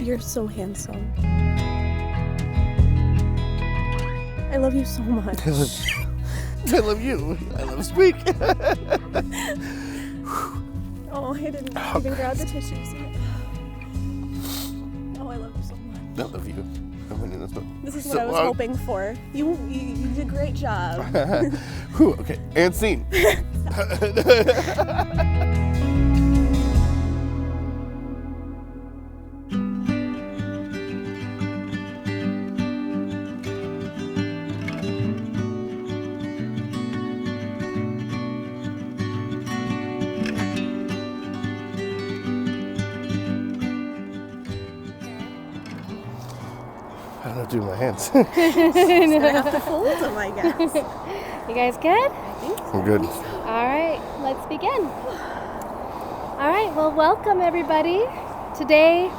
You're so handsome. I love you so much. I love you. I love Squeak. Oh, I didn't even grab the tissues yet. Oh, I love you so much. I love you. I've been in this one. This is what I was hoping for. You did a great job. Whew, okay, and scene. I don't know what to do with my hands. I have to fold them, I guess. You guys good? I think so. I'm good. All right, let's begin. All right, well, welcome everybody. Today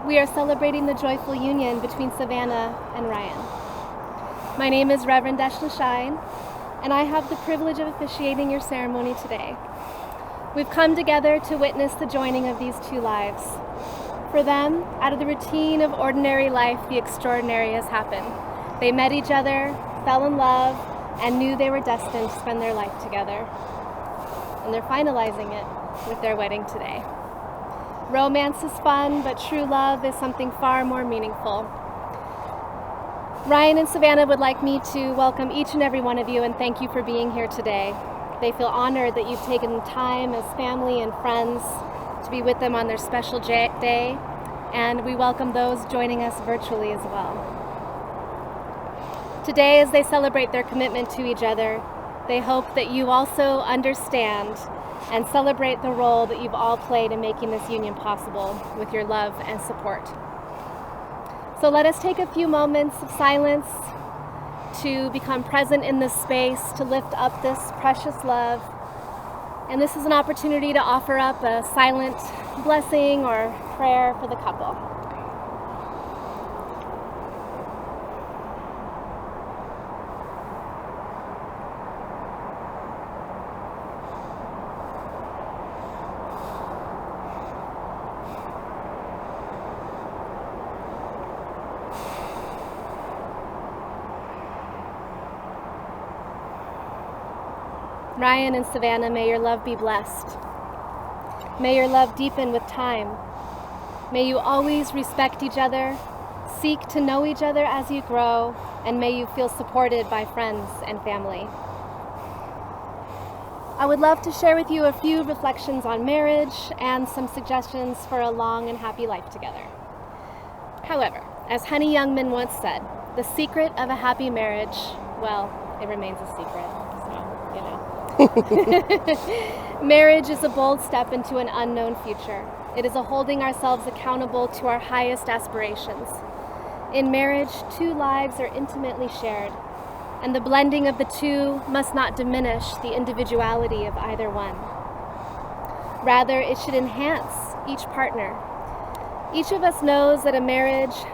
we are celebrating the joyful union between Savannah and Ryan. My name is Reverend Deshla Shine, and I have the privilege of officiating your ceremony today. We've come together to witness the joining of these two lives. For them, out of the routine of ordinary life, the extraordinary has happened. They met each other, fell in love, and knew they were destined to spend their life together. And they're finalizing it with their wedding today. Romance is fun, but true love is something far more meaningful. Ryan and Savannah would like me to welcome each and every one of you and thank you for being here today. They feel honored that you've taken time as family and friends to be with them on their special day, and we welcome those joining us virtually as well. Today, as they celebrate their commitment to each other, they hope that you also understand and celebrate the role that you've all played in making this union possible with your love and support. So let us take a few moments of silence to become present in this space, to lift up this precious love. And this is an opportunity to offer up a silent blessing or prayer for the couple. Ryan and Savannah, may your love be blessed. May your love deepen with time. May you always respect each other, seek to know each other as you grow, and may you feel supported by friends and family. I would love to share with you a few reflections on marriage and some suggestions for a long and happy life together. However, as Honey Youngman once said, the secret of a happy marriage, well, it remains a secret, so, you know. Marriage is a bold step into an unknown future. It is a holding ourselves accountable to our highest aspirations. In marriage, two lives are intimately shared, and the blending of the two must not diminish the individuality of either one. Rather, it should enhance each partner. Each of us knows that a marriage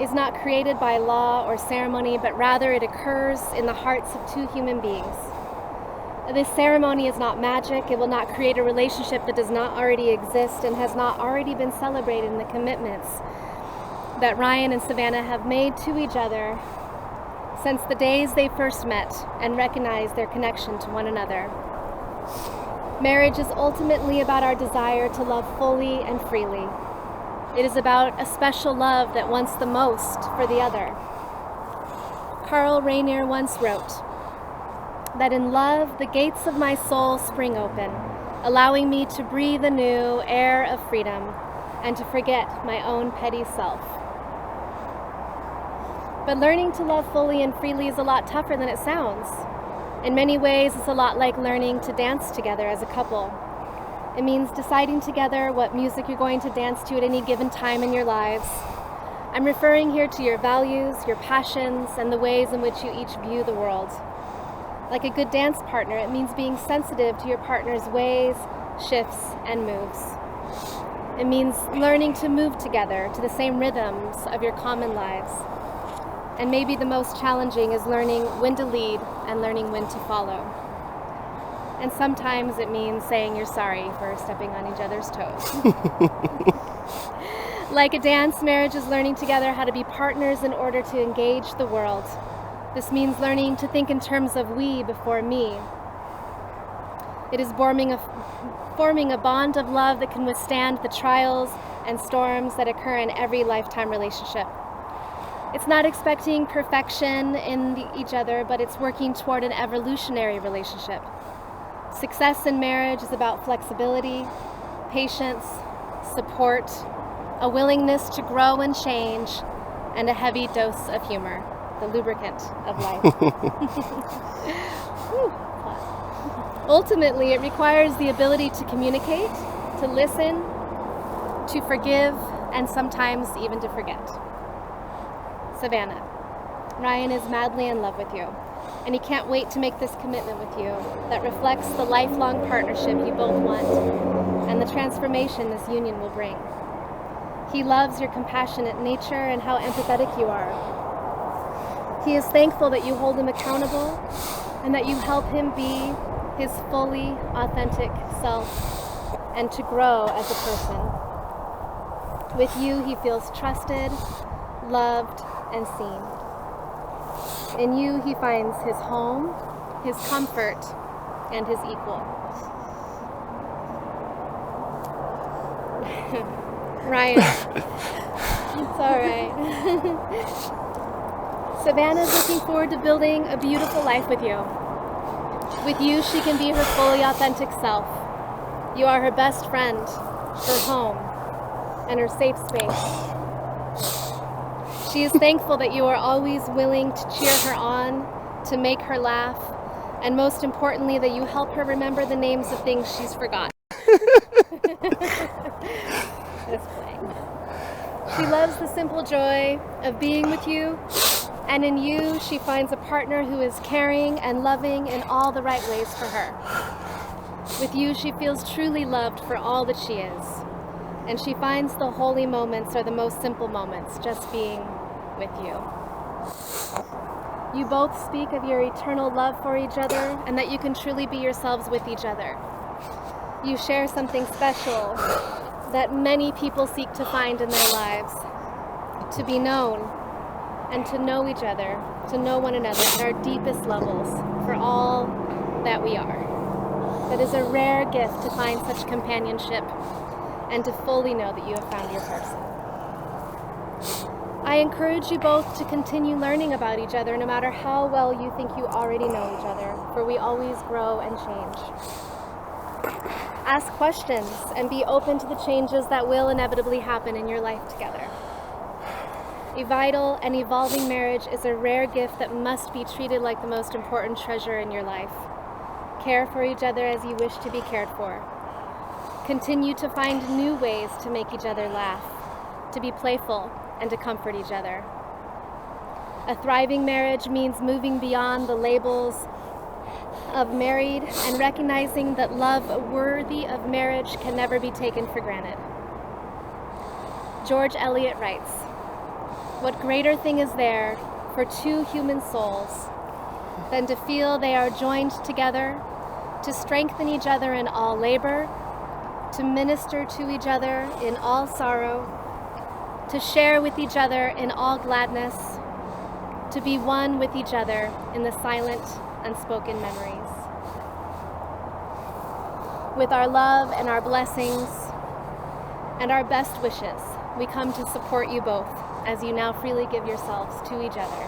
is not created by law or ceremony, but rather it occurs in the hearts of two human beings. This ceremony is not magic. It will not create a relationship that does not already exist and has not already been celebrated in the commitments that Ryan and Savannah have made to each other since the days they first met and recognized their connection to one another. Marriage is ultimately about our desire to love fully and freely. It is about a special love that wants the most for the other. Carl Rainier once wrote that in love, the gates of my soul spring open, allowing me to breathe anew air of freedom and to forget my own petty self. But learning to love fully and freely is a lot tougher than it sounds. In many ways, it's a lot like learning to dance together as a couple. It means deciding together what music you're going to dance to at any given time in your lives. I'm referring here to your values, your passions, and the ways in which you each view the world. Like a good dance partner, it means being sensitive to your partner's ways, shifts, and moves. It means learning to move together to the same rhythms of your common lives. And maybe the most challenging is learning when to lead and learning when to follow. And sometimes it means saying you're sorry for stepping on each other's toes. Like a dance, marriage is learning together how to be partners in order to engage the world. This means learning to think in terms of we before me. It is forming a bond of love that can withstand the trials and storms that occur in every lifetime relationship. It's not expecting perfection in each other, but it's working toward an evolutionary relationship. Success in marriage is about flexibility, patience, support, a willingness to grow and change, and a heavy dose of humor, the lubricant of life. Ultimately, it requires the ability to communicate, to listen, to forgive, and sometimes even to forget. Savannah, Ryan is madly in love with you, and he can't wait to make this commitment with you that reflects the lifelong partnership you both want and the transformation this union will bring. He loves your compassionate nature and how empathetic you are. He is thankful that you hold him accountable and that you help him be his fully authentic self and to grow as a person. With you, he feels trusted, loved, and seen. In you, he finds his home, his comfort, and his equal. Ryan, it's all right. Savannah's looking forward to building a beautiful life with you. With you, she can be her fully authentic self. You are her best friend, her home, and her safe space. She is thankful that you are always willing to cheer her on, to make her laugh, and most importantly, that you help her remember the names of things she's forgotten. Just playing. She loves the simple joy of being with you, and in you, she finds a partner who is caring and loving in all the right ways for her. With you, she feels truly loved for all that she is, and she finds the holy moments or the most simple moments just being with you. You both speak of your eternal love for each other and that you can truly be yourselves with each other. You share something special that many people seek to find in their lives, to be known and to know each other, to know one another at our deepest levels for all that we are. It is a rare gift to find such companionship and to fully know that you have found your person. I encourage you both to continue learning about each other no matter how well you think you already know each other, for we always grow and change. Ask questions and be open to the changes that will inevitably happen in your life together. A vital and evolving marriage is a rare gift that must be treated like the most important treasure in your life. Care for each other as you wish to be cared for. Continue to find new ways to make each other laugh, to be playful, and to comfort each other. A thriving marriage means moving beyond the labels of married and recognizing that love worthy of marriage can never be taken for granted. George Eliot writes, "What greater thing is there for two human souls than to feel they are joined together, to strengthen each other in all labor, to minister to each other in all sorrow, to share with each other in all gladness, to be one with each other in the silent, unspoken memories." With our love and our blessings and our best wishes, we come to support you both as you now freely give yourselves to each other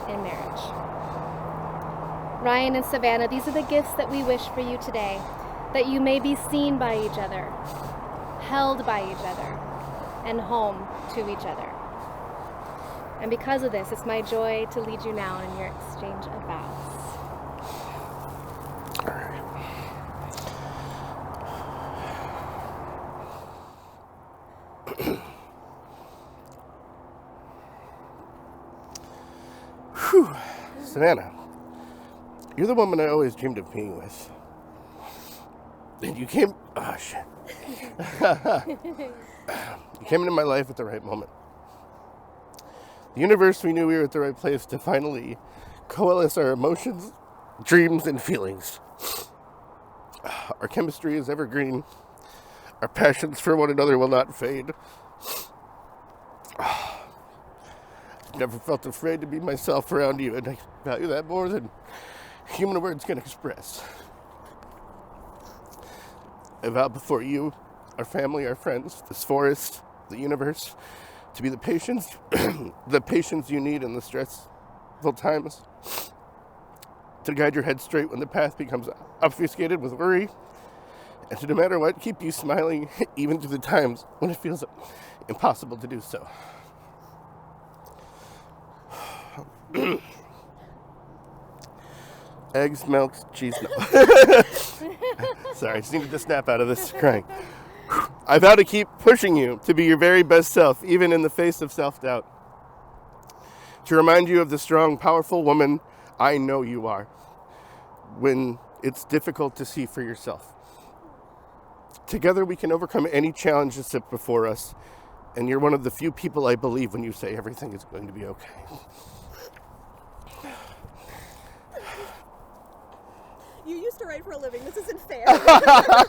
in marriage. Ryan and Savannah, these are the gifts that we wish for you today, that you may be seen by each other, held by each other, and home to each other. And because of this, it's my joy to lead you now in your exchange of vows. All right. Whew. Savannah, you're the woman I always dreamed of being with. And you came... Oh, shit. You came into my life at the right moment. The universe, we knew we were at the right place to finally coalesce our emotions, dreams, and feelings. Our chemistry is evergreen. Our passions for one another will not fade. I've never felt afraid to be myself around you, and I value that more than human words can express. I vow before you, our family, our friends, this forest, the universe, to be the patience, the patience you need in the stressful times, to guide your head straight when the path becomes obfuscated with worry, and to no matter what, keep you smiling even through the times when it feels impossible to do so. Eggs, milk, cheese, no. Sorry, I just needed to snap out of this crying. I vow to keep pushing you to be your very best self, even in the face of self-doubt. To remind you of the strong, powerful woman I know you are, when it's difficult to see for yourself. Together we can overcome any challenge that's set before us, and you're one of the few people I believe when you say everything is going to be okay. You used to write for a living. This isn't fair. I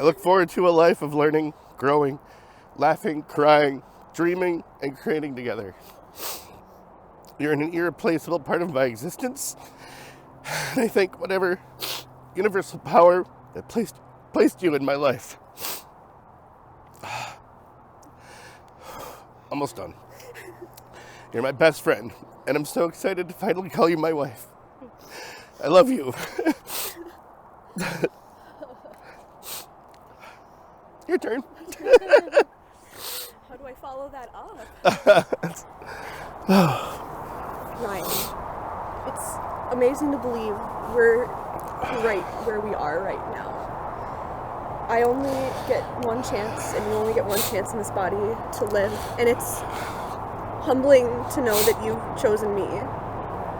look forward to a life of learning, growing, laughing, crying, dreaming, and creating together. You're an irreplaceable part of my existence, and I thank whatever universal power that placed you in my life. Almost done. You're my best friend, and I'm so excited to finally call you my wife. I love you. Your turn. How do I follow that up? Ryan, it's amazing to believe we're right where we are right now. I only get one chance, and you only get one chance in this body to live, and it's humbling to know that you've chosen me.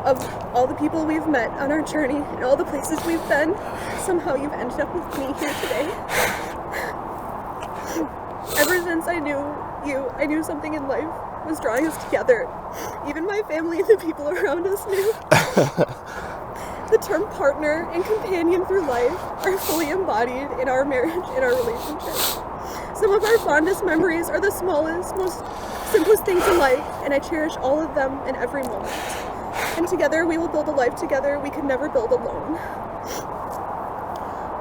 Of all the people we've met on our journey and all the places we've been, somehow you've ended up with me here today. Ever since I knew you, I knew something in life was drawing us together. Even my family and the people around us knew. The term partner and companion through life are fully embodied in our marriage and our relationship. Some of our fondest memories are the smallest, most simplest things in life, and I cherish all of them in every moment. And together we will build a life together we could never build alone.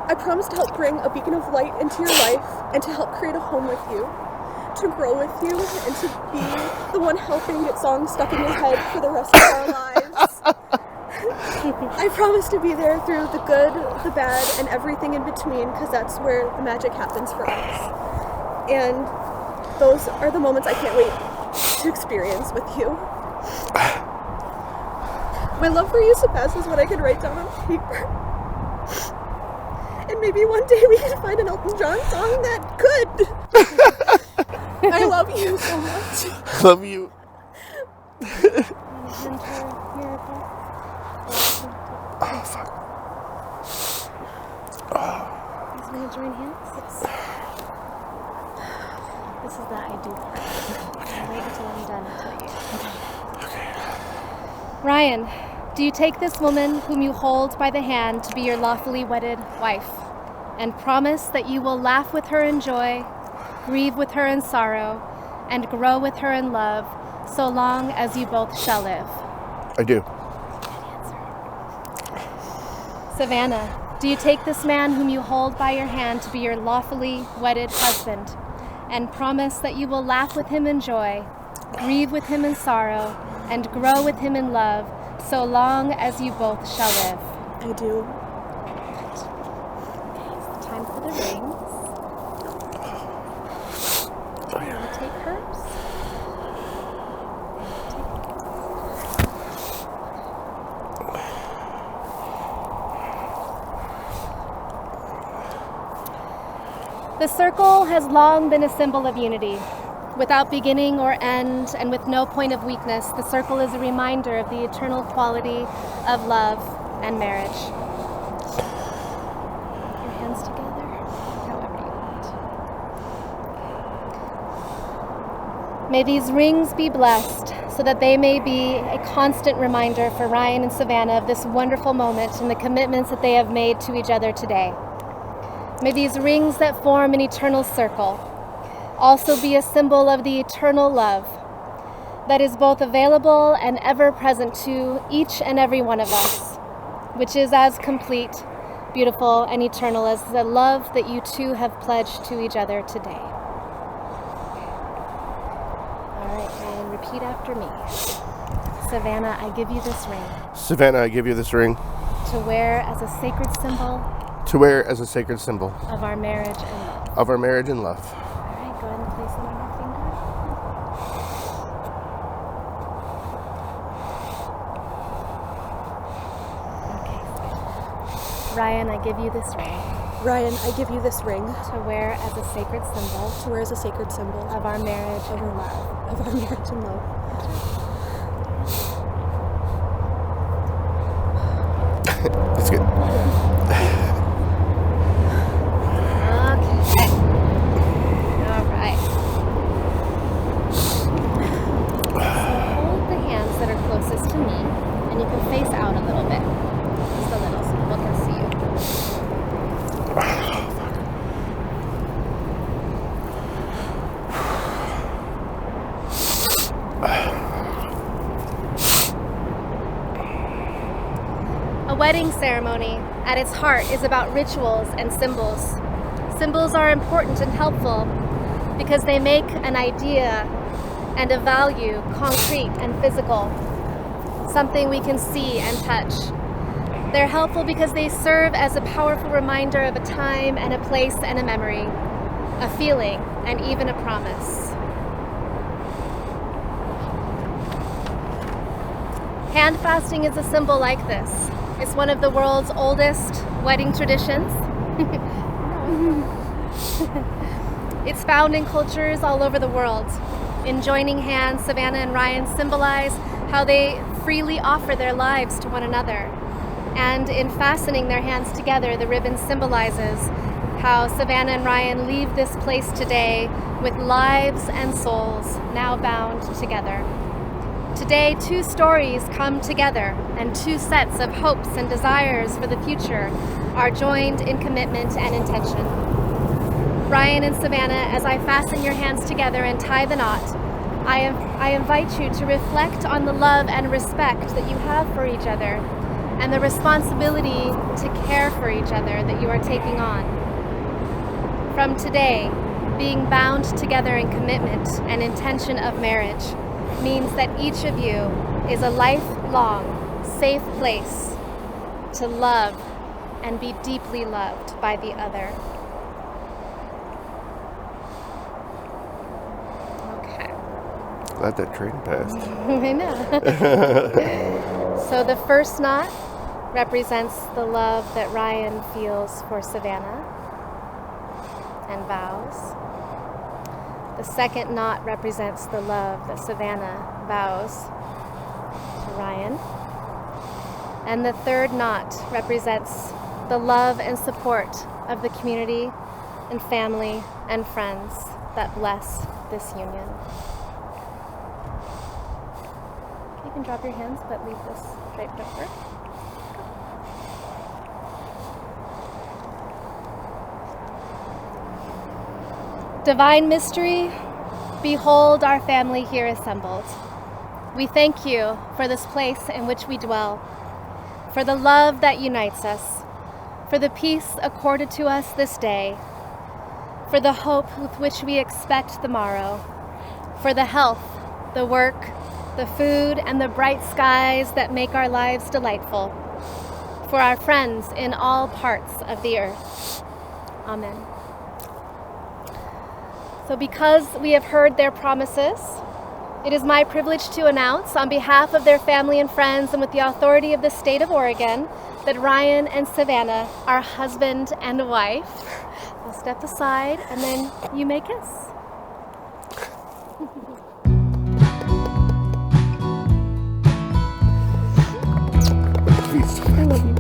I promise to help bring a beacon of light into your life and to help create a home with you, to grow with you, and to be the one helping get songs stuck in your head for the rest of our lives. I promise to be there through the good, the bad, and everything in between, because that's where the magic happens for us. And those are the moments I can't wait to experience with you. My love for you surpasses what I could write down on paper. And maybe one day we can find an Elton John song that could. I love you so much. Love you. Oh, fuck. You guys want to join hands? Yes. This is the I do part. I'll wait until I'm done to tell you. Okay. Ryan, do you take this woman whom you hold by the hand to be your lawfully wedded wife, and promise that you will laugh with her in joy, grieve with her in sorrow, and grow with her in love, so long as you both shall live? I do. Savannah, do you take this man whom you hold by your hand to be your lawfully wedded husband, and promise that you will laugh with him in joy, grieve with him in sorrow, and grow with him in love, so long as you both shall live? I do. Okay, it's time for the rings. I'm going to take hers. The circle has long been a symbol of unity. Without beginning or end, and with no point of weakness, the circle is a reminder of the eternal quality of love and marriage. Your hands together, however you want. May these rings be blessed, so that they may be a constant reminder for Ryan and Savannah of this wonderful moment and the commitments that they have made to each other today. May these rings that form an eternal circle also be a symbol of the eternal love that is both available and ever present to each and every one of us, which is as complete, beautiful, and eternal as the love that you two have pledged to each other today. All right, and repeat after me. Savannah, I give you this ring. Savannah, I give you this ring. To wear as a sacred symbol. To wear as a sacred symbol. Of our marriage and love. Of our marriage and love. All right, go ahead and place it on your finger. Okay. Ryan, I give you this ring. Ryan, I give you this ring. To wear as a sacred symbol. To wear as a sacred symbol. Of our marriage and love. Of our marriage and love. That's good. Okay. All right. So hold the hands that are closest to me, and you can face out a little bit. Just a little, so people can see you. A wedding ceremony, at its heart, is about rituals and symbols. Symbols are important and helpful because they make an idea and a value concrete and physical, something we can see and touch. They're helpful because they serve as a powerful reminder of a time and a place and a memory, a feeling, and even a promise. Hand fasting is a symbol like this. It's one of the world's oldest wedding traditions. It's found in cultures all over the world. In joining hands, Savannah and Ryan symbolize how they freely offer their lives to one another. And in fastening their hands together, the ribbon symbolizes how Savannah and Ryan leave this place today with lives and souls now bound together. Today, two stories come together, and two sets of hopes and desires for the future are joined in commitment and intention. Ryan and Savannah, as I fasten your hands together and tie the knot, I invite you to reflect on the love and respect that you have for each other and the responsibility to care for each other that you are taking on. From today, being bound together in commitment and intention of marriage means that each of you is a lifelong, safe place to love and be deeply loved by the other. Okay. Glad that train passed. I know. So the first knot represents the love that Ryan feels for Savannah and vows. The second knot represents the love that Savannah vows to Ryan. And the third knot represents the love and support of the community and family and friends that bless this union. You can drop your hands, but leave this draped over. Divine mystery, behold our family here assembled. We thank you for this place in which we dwell, for the love that unites us, for the peace accorded to us this day, for the hope with which we expect the morrow, for the health, the work, the food, and the bright skies that make our lives delightful, for our friends in all parts of the earth. Amen. So because we have heard their promises, it is my privilege to announce on behalf of their family and friends and with the authority of the state of Oregon that Ryan and Savannah are husband and wife. I'll step aside and then you may kiss. Please.